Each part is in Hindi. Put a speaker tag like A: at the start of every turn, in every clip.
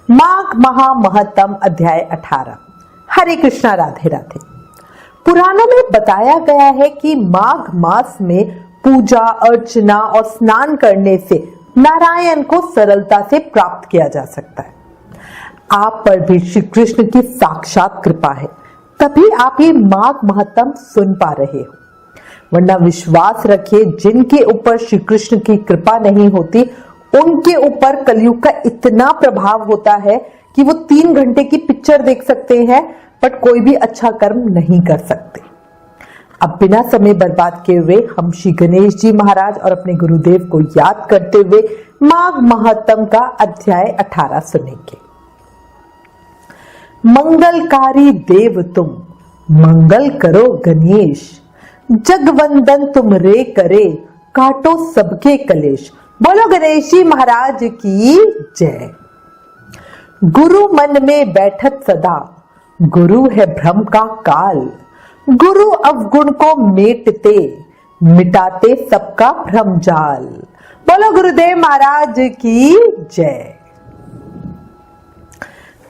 A: माघ महामहत्तम अध्याय 18। हरे कृष्णा, राधे राधे। पुराणों में बताया गया है कि माघ मास में पूजा अर्चना और स्नान करने से नारायण को सरलता से प्राप्त किया जा सकता है। आप पर भी श्री कृष्ण की साक्षात कृपा है, तभी आप ये माघ महत्तम सुन पा रहे हो। वरना विश्वास रखिए, जिनके ऊपर श्री कृष्ण की कृपा नहीं होती उनके ऊपर कलयुग का इतना प्रभाव होता है कि वो 3 घंटे की पिक्चर देख सकते हैं बट कोई भी अच्छा कर्म नहीं कर सकते। अब बिना समय बर्बाद किए हुए हम श्री गणेश जी महाराज और अपने गुरुदेव को याद करते हुए माघ महत्तम का अध्याय 18 सुनेंगे। मंगलकारी देव तुम, मंगल करो गणेश, जगवंदन तुम रे करे, काटो सबके कलेश। बोलो गणेश जी महाराज की जय। गुरु मन में बैठत सदा, गुरु है भ्रम का काल, गुरु अवगुण को मेटते, मिटाते सबका भ्रम जाल। बोलो गुरुदेव महाराज की जय।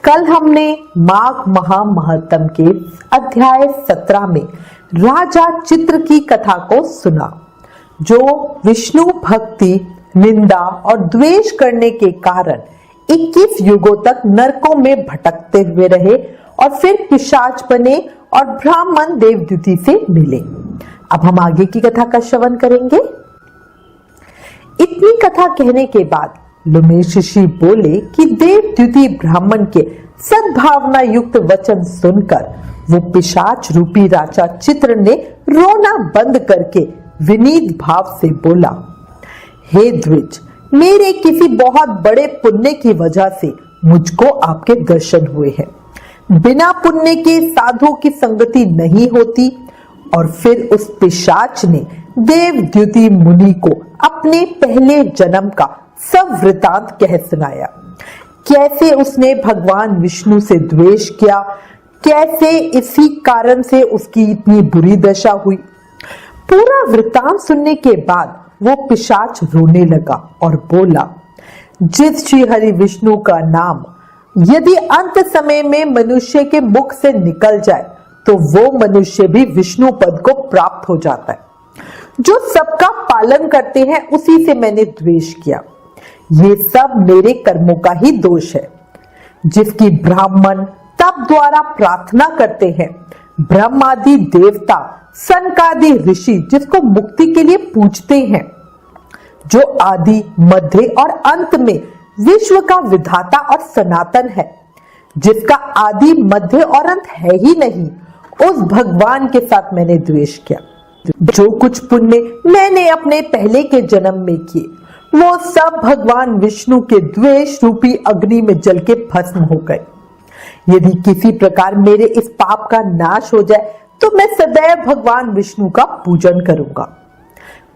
A: कल हमने माघ महामहत्तम के अध्याय 17 में राजा चित्र की कथा को सुना, जो विष्णु भक्ति, निंदा और द्वेष करने के कारण 21 युगों तक नरकों में भटकते हुए रहे और फिर पिशाच बने और ब्राह्मण देवद्युति से मिले। अब हम आगे की कथा का श्रवण करेंगे। इतनी कथा कहने के बाद लुमेश ऋषि बोले कि देवद्युति ब्राह्मण के सद्भावना युक्त वचन सुनकर वो पिशाच रूपी राजा चित्र ने रोना बंद करके विनीत भाव से बोला, हे द्विज, मेरे किसी बहुत बड़े पुण्य की वजह से मुझको आपके दर्शन हुए हैं। बिना पुण्य के साधु की संगति नहीं होती। और फिर उस पिशाच ने देवद्युति मुनि को अपने पहले जन्म का सब वृतांत कह सुनाया। कैसे उसने भगवान विष्णु से द्वेष किया, कैसे इसी कारण से उसकी इतनी बुरी दशा हुई। पूरा वृतांत सुनने के बाद वो पिशाच रोने लगा और बोला, जिस श्री हरि विष्णु का नाम यदि अंत समय में मनुष्य के मुख से निकल जाए तो वो मनुष्य भी विष्णु पद को प्राप्त हो जाता है। जो सबका पालन करते हैं उसी से मैंने द्वेष किया। ये सब मेरे कर्मों का ही दोष है। जिसकी ब्राह्मण तप द्वारा प्रार्थना करते हैं, ब्रह्मादि देवता, सनकादि ऋषि जिसको मुक्ति के लिए पूजते हैं, जो आदि मध्य और अंत में विश्व का विधाता और सनातन है, जिसका आदि मध्य और अंत है ही नहीं, उस भगवान के साथ मैंने द्वेष किया। जो कुछ पुण्य मैंने अपने पहले के जन्म में किए वो सब भगवान विष्णु के द्वेष रूपी अग्नि में जल के भस्म हो गए। यदि किसी प्रकार मेरे इस पाप का नाश हो जाए तो मैं सदैव भगवान विष्णु का पूजन करूंगा।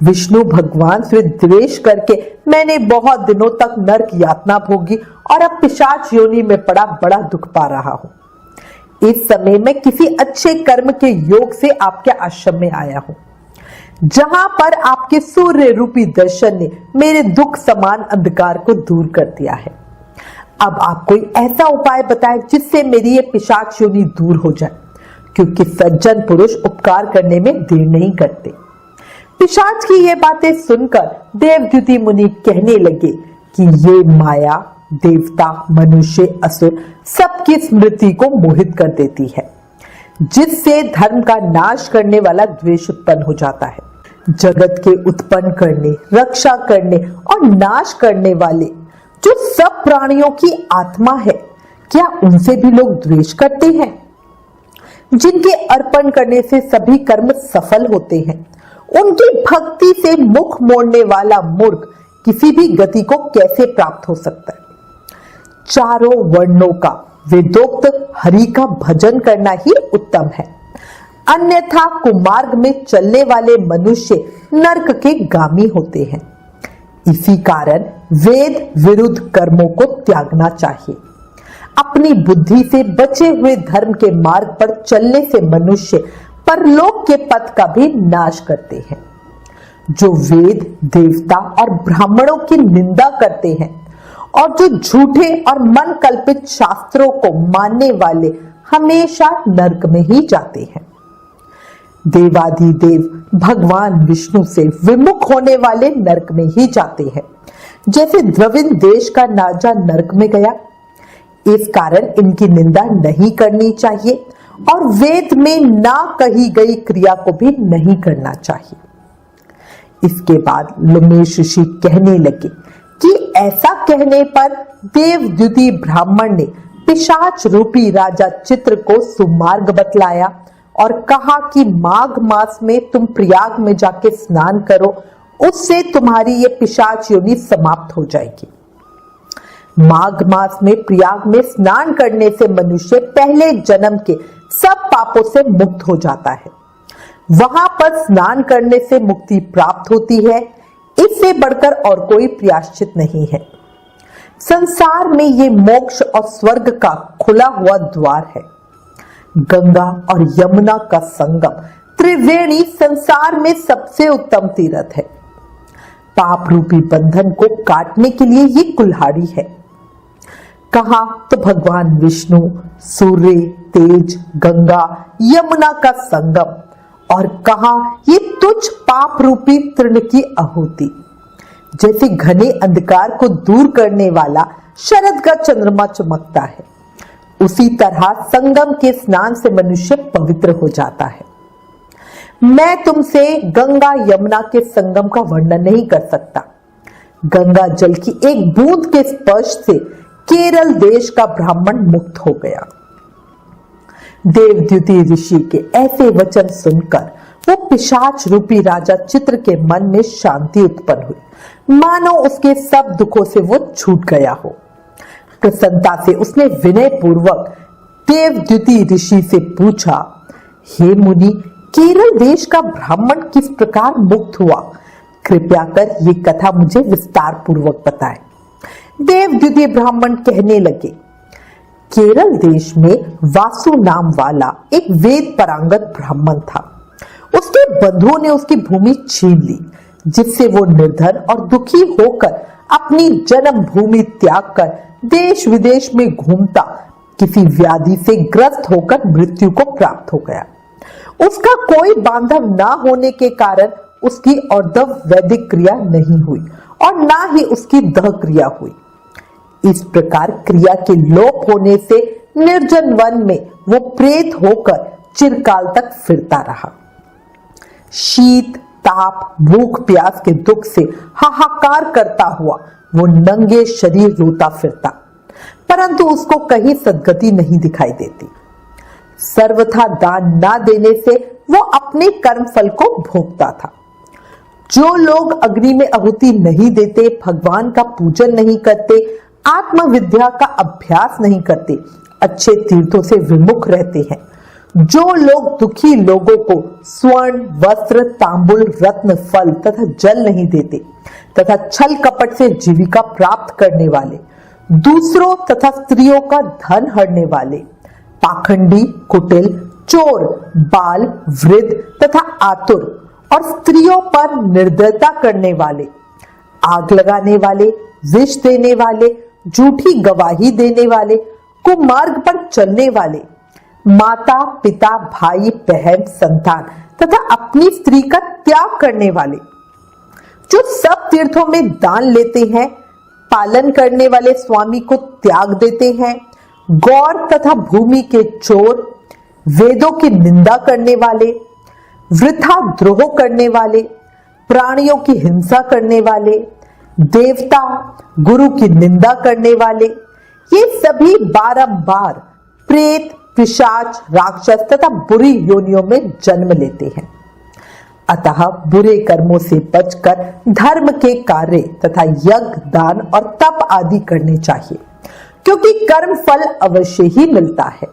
A: विष्णु भगवान से द्वेष करके मैंने बहुत दिनों तक नरक यातना भोगी और अब पिशाच योनि में पड़ा बड़ा दुख पा रहा हूं। इस समय मैं किसी अच्छे कर्म के योग से आपके आश्रम में आया हूं, जहां पर आपके सूर्य रूपी दर्शन ने मेरे दुख समान अंधकार को दूर कर दिया है। अब आप कोई ऐसा उपाय बताएं जिससे मेरी ये पिशाच योनि दूर हो जाए, क्योंकि सज्जन पुरुष उपकार करने में देर नहीं करते। पिशाच की ये बातें सुनकर देवद्युति मुनि कहने लगे कि ये माया देवता, मनुष्य, असुर सबकी स्मृति को मोहित कर देती है, जिससे धर्म का नाश करने वाला द्वेष उत्पन्न हो जाता है। जगत के उत्पन्न करने, रक्षा करने और नाश करने वाले जो सब प्राणियों की आत्मा है, क्या उनसे भी लोग द्वेष करते हैं? जिनके अर्पण करने से सभी कर्म सफल होते हैं, उनकी भक्ति से मुख मोड़ने वाला मूर्ख किसी भी गति को कैसे प्राप्त हो सकता है? चारों वर्णों का वेदोक्त हरि का भजन करना ही उत्तम है, अन्यथा कुमार्ग में चलने वाले मनुष्य नरक के गामी होते हैं। इसी कारण वेद विरुद्ध कर्मों को त्यागना चाहिए। अपनी बुद्धि से बचे हुए धर्म के मार्ग पर चलने से मनुष्य परलोक के पथ का भी नाश करते हैं। जो वेद, देवता और ब्राह्मणों की निंदा करते हैं और जो झूठे और मन कल्पित शास्त्रों को मानने वाले हमेशा नरक में ही जाते हैं। देवाधिदेव भगवान विष्णु से विमुख होने वाले नरक में ही जाते हैं, जैसे द्रविड़ देश का राजा नरक में गया। इस कारण इनकी निंदा नहीं करनी चाहिए और वेद में ना कही गई क्रिया को भी नहीं करना चाहिए। इसके बाद लोमेश ऋषि कहने लगे कि ऐसा कहने पर देवद्युति ब्राह्मण ने पिशाच रूपी राजा चित्र को सुमार्ग बतलाया और कहा कि माघ मास में तुम प्रयाग में जाके स्नान करो, उससे तुम्हारी ये पिशाच योनि समाप्त हो जाएगी। माघ मास में प्रयाग में स्नान करने से मनुष्य पहले जन्म के सब पापों से मुक्त हो जाता है। वहां पर स्नान करने से मुक्ति प्राप्त होती है। इससे बढ़कर और कोई प्रायश्चित नहीं है। संसार में ये मोक्ष और स्वर्ग का खुला हुआ द्वार है। गंगा और यमुना का संगम त्रिवेणी संसार में सबसे उत्तम तीर्थ है। पाप रूपी बंधन को काटने के लिए ये कुल्हाड़ी है। कहा तो भगवान विष्णु, सूर्य, तेज, गंगा, यमुना का संगम, और कहा ये तुच्छ पाप रूपी तृण की आहुति। जैसे घने अंधकार को दूर करने वाला शरद का चंद्रमा चमकता है, उसी तरह संगम के स्नान से मनुष्य पवित्र हो जाता है। मैं तुमसे गंगा यमुना के संगम का वर्णन नहीं कर सकता। गंगा जल की एक बूंद के स्पर्श से केरल देश का ब्राह्मण मुक्त हो गया। देवद्युति ऋषि के ऐसे वचन सुनकर वो पिशाच रूपी राजा चित्र के मन में शांति उत्पन्न हुई, मानो उसके सब दुखों से वो छूट गया हो। प्रसन्नता से उसने विनय पूर्वक देवद्युति ऋषि से पूछा, हे मुनि, केरल देश का ब्राह्मण किस प्रकार मुक्त हुआ? कृपया कर ये कथा मुझे विस्तार पूर्वक बताएं। देवद्युति ब्राह्मण कहने लगे, केरल देश में वासु नाम वाला एक वेद पारंगत ब्राह्मण था। उसके बंधुओं ने उसकी भूमि छीन ली, जिससे वो निर्धन और दुखी होकर अपनी जन्म भूमि त्याग कर देश विदेश में घूमता किसी व्याधि से ग्रस्त होकर मृत्यु को प्राप्त हो गया। उसका कोई बांधव ना होने के कारण उसकी और्ध्व वैदिक क्रिया नहीं हुई और ना ही उसकी दह क्रिया हुई। इस प्रकार क्रिया के लोप होने से निर्जन वन में वो प्रेत होकर चिरकाल तक फिरता रहा। शीत, ताप, भूख प्यास के दुख से हाहाकार करता हुआ वो नंगे शरीर रोता फिरता, परंतु उसको कहीं सद्गति नहीं दिखाई देती। सर्वथा दान ना देने से वो अपने कर्म फल को भोगता था। जो लोग अग्नि में आहुति नहीं देते, भगवान का पूजन नहीं करते, आत्मविद्या का अभ्यास नहीं करते, अच्छे तीर्थों से विमुख रहते हैं, जो लोग दुखी लोगों को स्वर्ण, वस्त्र, तांबुल, रत्न, फल तथा जल नहीं देते तथा छल कपट से जीविका प्राप्त करने वाले, दूसरों तथा स्त्रियों का धन हड़ने वाले, पाखंडी, कुटिल, चोर, बाल, वृद्ध तथा आतुर और स्त्रियों पर निर्दयता करने वाले, आग लगाने वाले, विष देने वाले, झूठी गवाही देने वाले, कुमार्ग पर चलने वाले, माता, पिता, भाई, बहन, संतान तथा अपनी स्त्री का त्याग करने वाले, जो सब तीर्थों में दान लेते हैं, पालन करने वाले स्वामी को त्याग देते हैं, गौर तथा भूमि के चोर, वेदों की निंदा करने वाले, वृथा द्रोह करने वाले, प्राणियों की हिंसा करने वाले, देवता, गुरु की निंदा करने वाले, ये सभी बारंबार प्रेत, पिशाच, राक्षस तथा बुरी योनियों में जन्म लेते हैं। अतः बुरे कर्मों से बचकर धर्म के कार्य तथा यज्ञ, दान और तप आदि करने चाहिए, क्योंकि कर्म फल अवश्य ही मिलता है।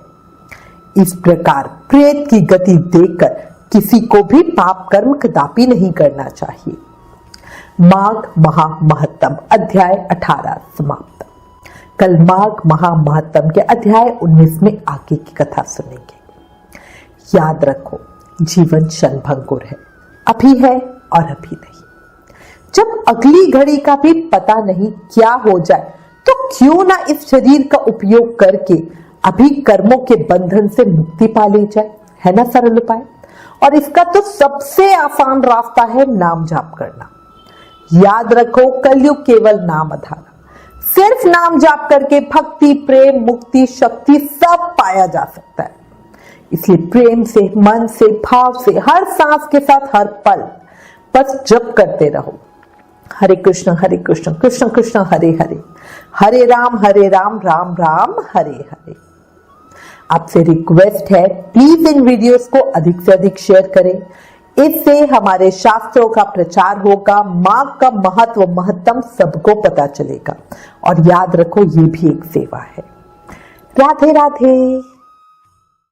A: इस प्रकार प्रेत की गति देखकर किसी को भी पाप कर्म कदापि नहीं करना चाहिए। माघ महामहत्तम अध्याय 18 समाप्त। कल माघ महामहत्तम के अध्याय 19 में आगे की कथा सुनेंगे। याद रखो, जीवन क्षणभंगुर है, अभी है और अभी नहीं। जब अगली घड़ी का भी पता नहीं क्या हो जाए तो क्यों ना इस शरीर का उपयोग करके अभी कर्मों के बंधन से मुक्ति पा ली जाए। है ना सरल उपाय। और इसका तो सबसे आसान रास्ता है नाम जाप करना। याद रखो, कलयुग केवल नाम आधार। सिर्फ नाम जाप करके भक्ति, प्रेम, मुक्ति, शक्ति सब पाया जा सकता है। इसलिए प्रेम से, मन से, भाव से, हर सांस के साथ हर पल बस जप करते रहो। हरे कृष्ण कृष्ण कृष्ण हरे हरे, हरे राम राम राम हरे हरे। आपसे रिक्वेस्ट है, प्लीज इन वीडियोस को अधिक से अधिक शेयर करें। इससे हमारे शास्त्रों का प्रचार होगा, मां का महत्व, महत्तम सबको पता चलेगा। और याद रखो, ये भी एक सेवा है। राधे राधे।